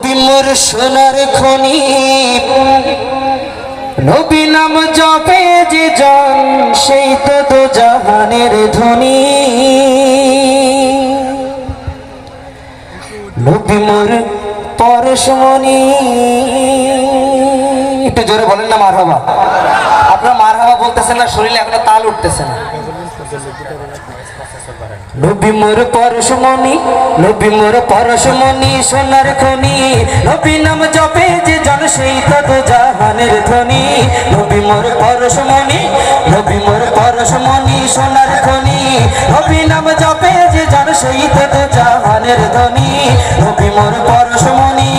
নবী মোর সোনার খনি, নবী নাম জপে যে জন সেই তো দো জাহানের ধনী। নবী মোর পরশমণি। একটু জোরে বলেন না মারহাবা। আপনারা মারহাবা বলতেছেন না, শরীরে এখনো তাল উঠতেছে না। নবী মোর পরশমণি, নবী মোর পরশমণি সোনার খনি, নবী নাম জপে যে জন সেই তো দো জাহানের ধনী। নবী মোর পরশমণি, নবী মোর পরশমণি সোনার খনি, নবী নাম জপে যে জন সেই তো দো জাহানের ধনী। নবী মোর পরশমণি।